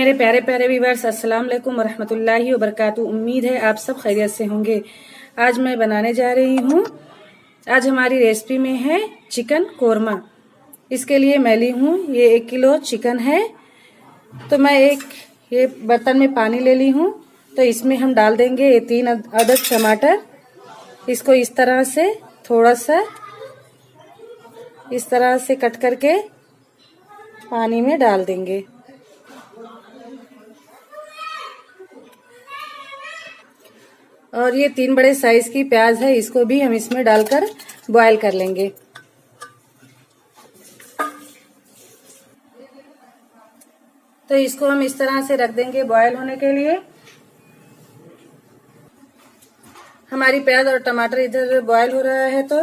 मेरे प्यारे प्यारे व्यूअर्स, अस्सलाम वालेकुम वरहमतुल्लाहि वबरकातुहू। उम्मीद है आप सब खैरियत से होंगे। आज मैं बनाने जा रही हूँ, आज हमारी रेसिपी में है चिकन कोरमा। इसके लिए मैं ली हूँ ये 1 किलो चिकन है। तो मैं ये बर्तन में पानी ले ली हूँ। तो इसमें हम डाल देंगे ये 3 अदद टमाटर। इसको इस तरह से थोड़ा सा इस तरह से कट करके पानी में डाल देंगे। और ये 3 बड़े साइज की प्याज है, इसको भी हम इसमें डालकर बॉयल कर लेंगे। तो इसको हम इस तरह से रख देंगे बॉयल होने के लिए। हमारी प्याज और टमाटर इधर बॉयल हो रहा है, तो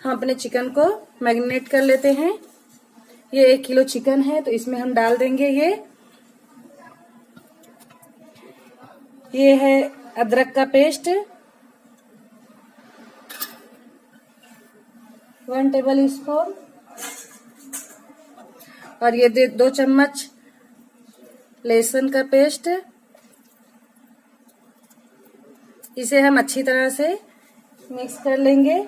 हम अपने चिकन को मैरिनेट कर लेते हैं। ये 1 किलो चिकन है, तो इसमें हम डाल देंगे ये है अदरक का पेस्ट 1 टेबल स्पून, और ये 2 चम्मच लहसुन का पेस्ट। इसे हम अच्छी तरह से मिक्स कर लेंगे।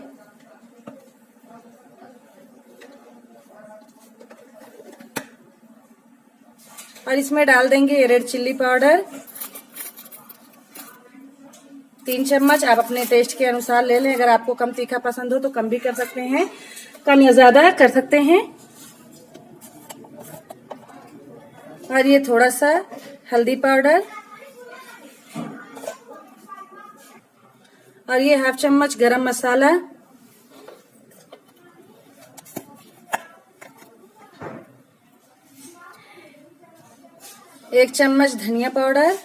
और इसमें डाल देंगे रेड चिल्ली पाउडर 3 चम्मच। आप अपने टेस्ट के अनुसार ले लें। अगर आपको कम तीखा पसंद हो तो कम भी कर सकते हैं, कम या ज्यादा कर सकते हैं। और ये थोड़ा सा हल्दी पाउडर, और ये 1/2 चम्मच गरम मसाला, एक चम्मच धनिया पाउडर।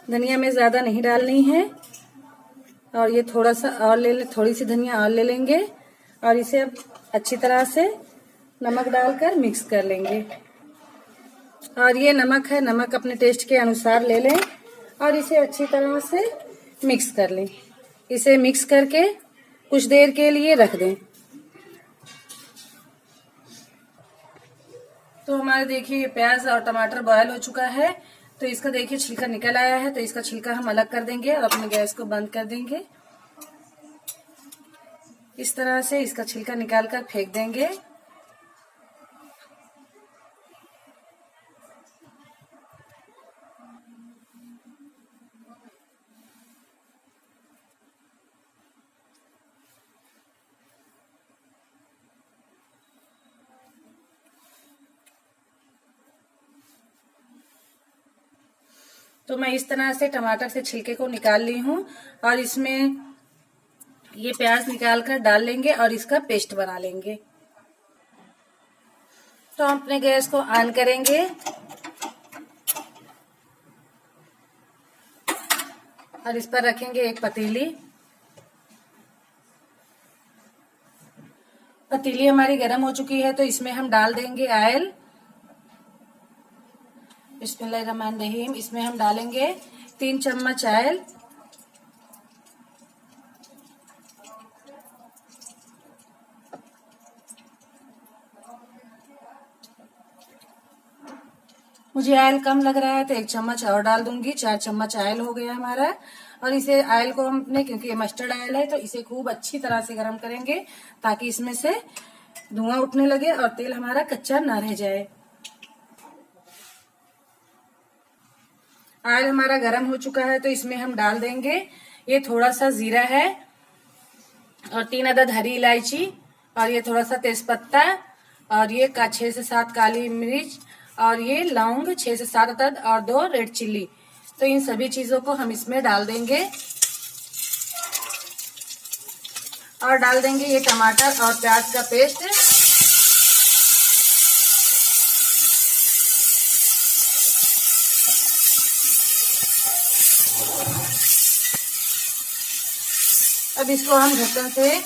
धनिया में ज्यादा नहीं डालनी है। और ये थोड़ा सा और थोड़ी सी धनिया और ले लेंगे। और इसे अब अच्छी तरह से नमक डालकर मिक्स कर लेंगे। और ये नमक है, नमक अपने टेस्ट के अनुसार ले लें। और इसे अच्छी तरह से मिक्स कर लें। इसे मिक्स करके कुछ देर के लिए रख दें। तो हमारे देखिए ये प्याज और टमाटर बॉयल हो चुका है। तो इसका देखिए छिलका निकल आया है। तो इसका छिलका हम अलग कर देंगे और अपने गैस को बंद कर देंगे। इस तरह से इसका छिलका निकाल कर फेंक देंगे। तो मैं इस तरह से टमाटर से छिलके को निकाल ली हूँ। और इसमें ये प्याज निकाल कर डाल लेंगे और इसका पेस्ट बना लेंगे। तो हम अपने गैस को ऑन करेंगे। और इस पर रखेंगे एक पतीली। पतीली हमारी गर्म हो चुकी है, तो इसमें हम डाल देंगे ऑयल। बिस्मिल्लाहिर्रहमानिर्रहीम। इसमें हम डालेंगे 3 चम्मच ऑयल। मुझे ऑयल कम लग रहा है तो 1 चम्मच और डाल दूंगी। 4 चम्मच ऑयल हो गया हमारा। और इसे ऑयल को हम अपने, क्योंकि ये मस्टर्ड ऑयल है, तो इसे खूब अच्छी तरह से गर्म करेंगे ताकि इसमें से धुआं उठने लगे और तेल हमारा कच्चा ना रह जाए। ऑयल हमारा गर्म हो चुका है, तो इसमें हम डाल देंगे ये थोड़ा सा जीरा है, और 3 अदद हरी इलायची, और ये थोड़ा सा तेजपत्ता, और ये 6 से 7 काली मिर्च, और ये लौंग 6 से 7 अदद, और 2 रेड चिल्ली। तो इन सभी चीजों को हम इसमें डाल देंगे। और डाल देंगे ये टमाटर और प्याज का पेस्ट। अब इसको हम ढक्कन से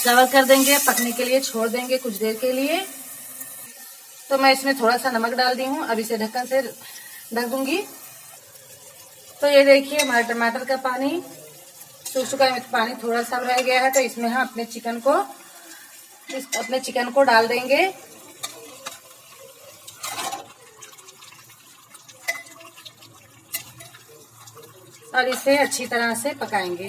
कवर कर देंगे, पकने के लिए छोड़ देंगे कुछ देर के लिए। तो मैं इसमें थोड़ा सा नमक डाल दी हूँ। अब इसे ढक्कन से ढक दूंगी। तो ये देखिए हमारे टमाटर का पानी सूख चुका है, पानी थोड़ा सा रह गया है। तो इसमें हम अपने चिकन को डाल देंगे। और इसे अच्छी तरह से पकाएंगे।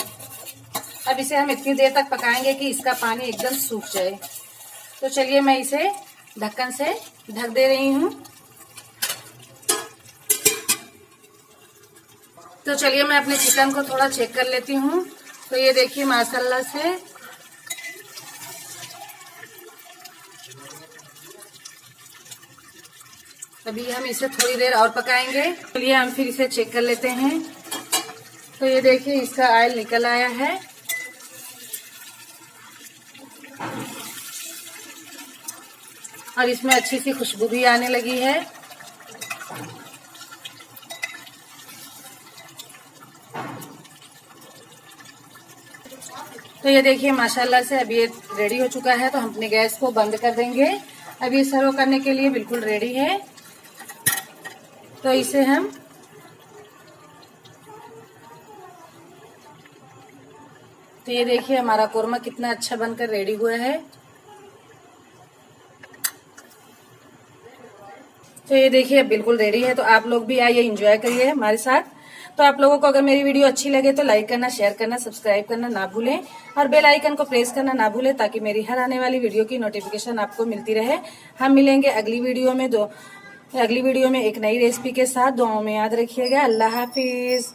अब इसे हम इतनी देर तक पकाएंगे कि इसका पानी एकदम सूख जाए। तो चलिए मैं इसे ढक्कन से ढक दे रही हूँ। तो चलिए मैं अपने चिकन को थोड़ा चेक कर लेती हूँ। तो ये देखिए माशाल्लाह से अभी हम इसे थोड़ी देर और पकाएंगे। चलिए हम फिर इसे चेक कर लेते हैं। तो ये देखिए इसका ऑयल निकल आया है। और इसमें अच्छी सी खुशबू भी आने लगी है। तो ये देखिए माशाल्लाह से अभी ये रेडी हो चुका है। तो हम अपने गैस को बंद कर देंगे। अभी सर्व करने के लिए बिल्कुल रेडी है। तो इसे हम तो ये देखिए हमारा कोरमा कितना अच्छा बनकर रेडी हुआ है। तो ये देखिए अब बिल्कुल रेडी है। तो आप लोग भी आइए एंजॉय करिए हमारे साथ। तो आप लोगों को अगर मेरी वीडियो अच्छी लगे तो लाइक करना, शेयर करना, सब्सक्राइब करना ना भूलें और बेल आइकन को प्रेस करना ना भूलें ताकि मेरी हर आने वाली वीडियो की नोटिफिकेशन आपको मिलती रहे। हम मिलेंगे अगली वीडियो में एक नई रेसिपी के साथ। दुआओं में याद रखिएगा। अल्लाह हाफिज।